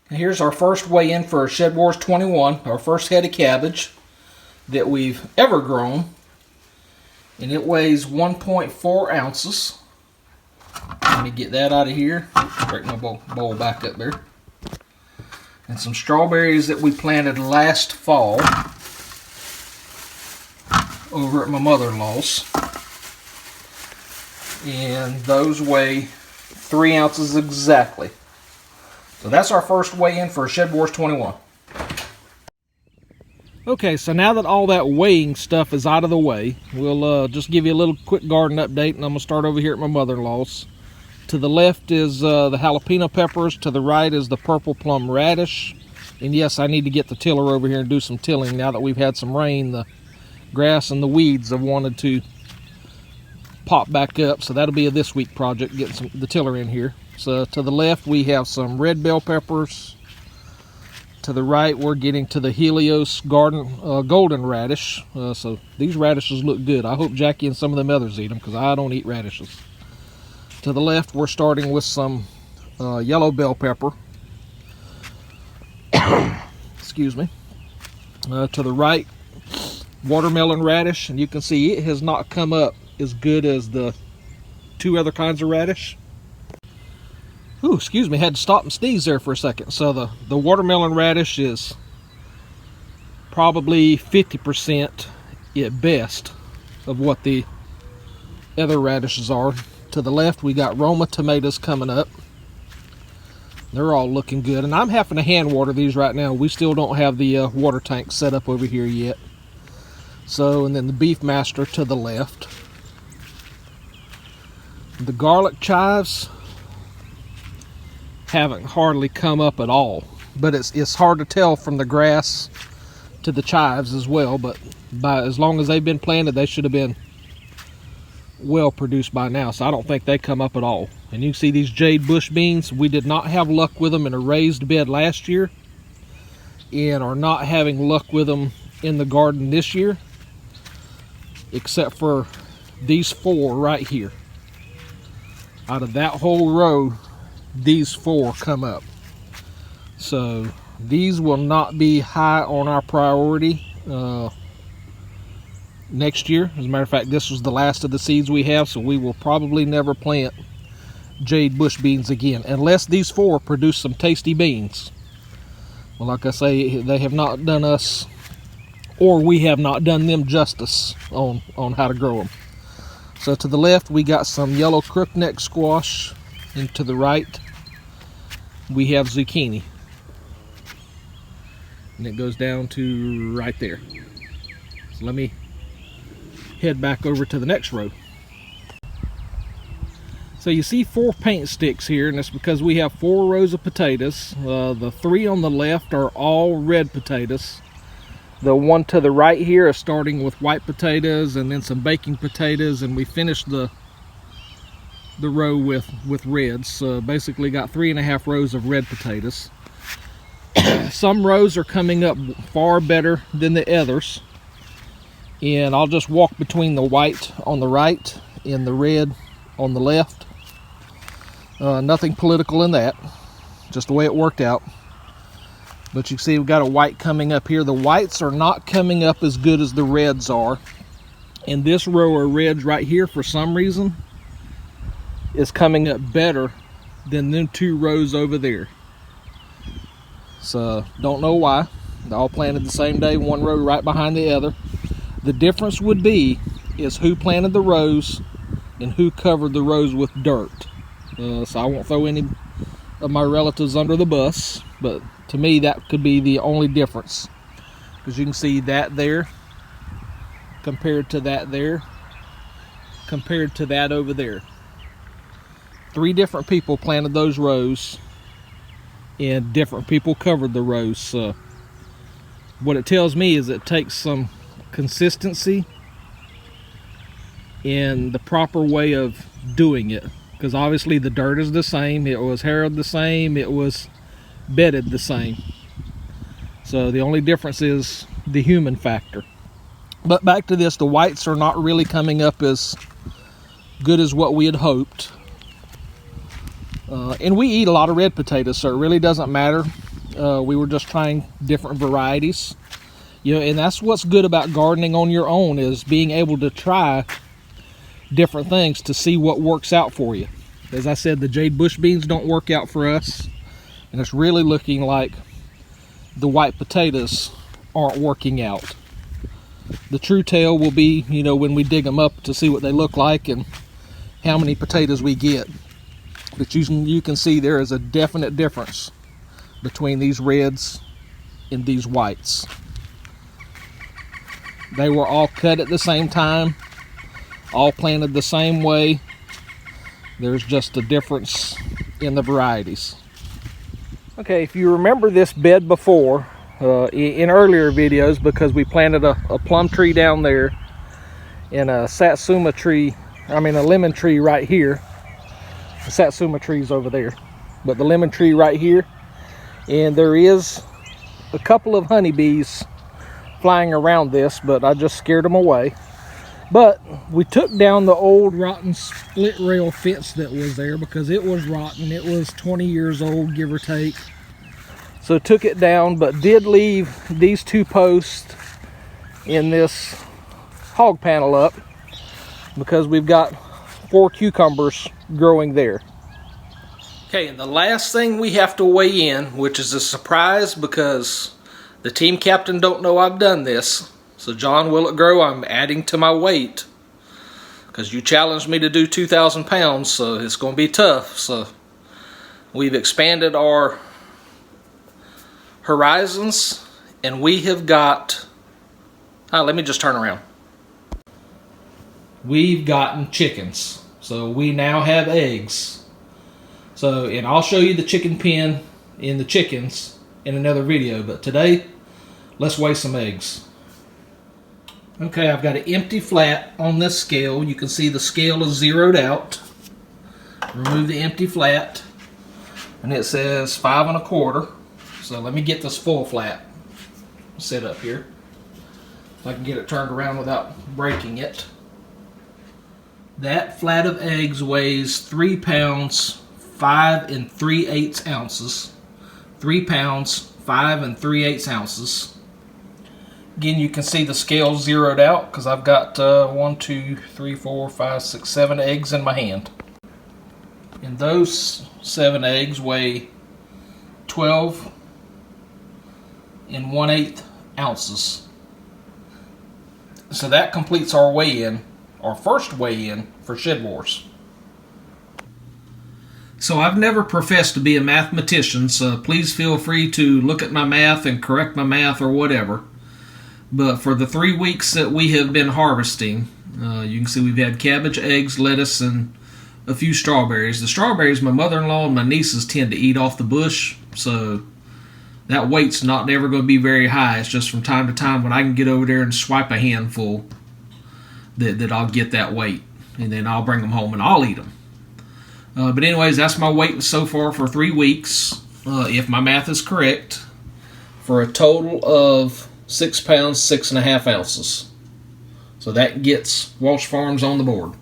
And here's our first weigh-in for SHEDWARS21, our first head of cabbage that we've ever grown. And it weighs 1.4 ounces. Let me get that out of here. Break my bowl back up there. And some strawberries that we planted last fall over at my mother-in-law's. And those weigh 3 ounces exactly. So that's our first weigh-in for SHEDWARS21. Okay, so now that all that weighing stuff is out of the way, we'll just give you a little quick garden update, and I'm going to start over here at my mother-in-law's. To the left is the jalapeno peppers, to the right is the purple plum radish. And yes, I need to get the tiller over here and do some tilling now that we've had some rain. The grass and the weeds have wanted to pop back up, so that'll be a this week project, getting the tiller in here. So to the left we have some red bell peppers. To the right we're getting to the Helios golden radish. So these radishes look good. I hope Jackie and some of them others eat them, because I don't eat radishes. To the left we're starting with some yellow bell pepper. Excuse me. To the right, watermelon radish, and you can see it has not come up as good as the two other kinds of radish. Ooh, excuse me, had to stop and sneeze there for a second. So the watermelon radish is probably 50% at best of what the other radishes are. To the left we got Roma tomatoes coming up. They're all looking good, and I'm having to hand water these right now. We still don't have the water tank set up over here yet. So, and then the beef master to the left. The garlic chives haven't hardly come up at all, but it's hard to tell from the grass to the chives as well. But as long as they've been planted, they should have been well produced by now, so I don't think they come up at all. And you can see these jade bush beans, we did not have luck with them in a raised bed last year, and are not having luck with them in the garden this year, except for these four right here. Out of that whole row, these four come up. So these will not be high on our priority next year. As a matter of fact, this was the last of the seeds we have, so we will probably never plant jade bush beans again, unless these four produce some tasty beans. Well, like I say, they have not done us, or we have not done them justice on how to grow them. So to the left we got some yellow crookneck squash, and to the right we have zucchini, and it goes down to right there. So let me head back over to the next row. So you see 4 paint sticks here, and it's because we have 4 rows of potatoes. The 3 on the left are all red potatoes. The one to the right here is starting with white potatoes and then some baking potatoes, and we finished the row with reds. So basically got 3.5 rows of red potatoes. Some rows are coming up far better than the others, and I'll just walk between the white on the right and the red on the left. Nothing political in that, just the way it worked out. But you can see we've got a white coming up here. The whites are not coming up as good as the reds are, and this row of reds right here, for some reason, is coming up better than them 2 rows over there. So don't know why. They're all planted the same day, one row right behind the other. The difference would be is who planted the rows and who covered the rows with dirt. So I won't throw any of my relatives under the bus, but to me that could be the only difference, because you can see that there compared to that there compared to that over there. 3 different people planted those rows, and different people covered the rows. So what it tells me is it takes some consistency in the proper way of doing it, because obviously the dirt is the same, it was harrowed the same, it was bedded the same. So the only difference is the human factor. But back to this, the whites are not really coming up as good as what we had hoped. And we eat a lot of red potatoes, so it really doesn't matter We were just trying different varieties. You know, and that's what's good about gardening on your own, is being able to try different things to see what works out for you. As I said, the jade bush beans don't work out for us, and it's really looking like the white potatoes aren't working out. The true tale will be, you know, when we dig them up to see what they look like and how many potatoes we get. But you can see there is a definite difference between these reds and these whites. They were all cut at the same time, all planted the same way. There's just a difference in the varieties. Okay, if you remember this bed before, in earlier videos, because we planted a plum tree down there and a satsuma tree, a lemon tree right here. The satsuma tree's over there, but the lemon tree right here. And there is a couple of honeybees flying around this, but I just scared them away. But we took down the old rotten split rail fence that was there because it was rotten. It was 20 years old, give or take. So took it down, but did leave these two posts in this hog panel up because we've got 4 cucumbers growing there. Okay, and the last thing we have to weigh in, which is a surprise because the team captain don't know I've done this. So John, will it grow? I'm adding to my weight because you challenged me to do 2,000 pounds, so it's going to be tough. So we've expanded our horizons, and we have got, let me just turn around. We've gotten chickens, so we now have eggs. So, and I'll show you the chicken pen in the chickens in another video, but today let's weigh some eggs. Okay, I've got an empty flat on this scale. You can see the scale is zeroed out. Remove the empty flat, and it says 5 1/4. So let me get this full flat set up here, so I can get it turned around without breaking it. That flat of eggs weighs 3 pounds 5 3/8 ounces. 3 pounds 5 3/8 ounces. Again, you can see the scale zeroed out because I've got 1, 2, 3, 4, 5, 6, 7 eggs in my hand. And those 7 eggs weigh 12 1/8 ounces. So that completes our weigh-in, our first weigh-in for Shedwars. So I've never professed to be a mathematician, so please feel free to look at my math and correct my math or whatever. But for the 3 weeks that we have been harvesting, you can see we've had cabbage, eggs, lettuce, and a few strawberries. The strawberries, my mother-in-law and my nieces tend to eat off the bush, so that weight's not never going to be very high. It's just from time to time when I can get over there and swipe a handful that I'll get that weight, and then I'll bring them home and I'll eat them. But anyways, that's my weight so far for 3 weeks, if my math is correct, for a total of 6 pounds 6 1/2 ounces. So that gets Walsh Farms on the board.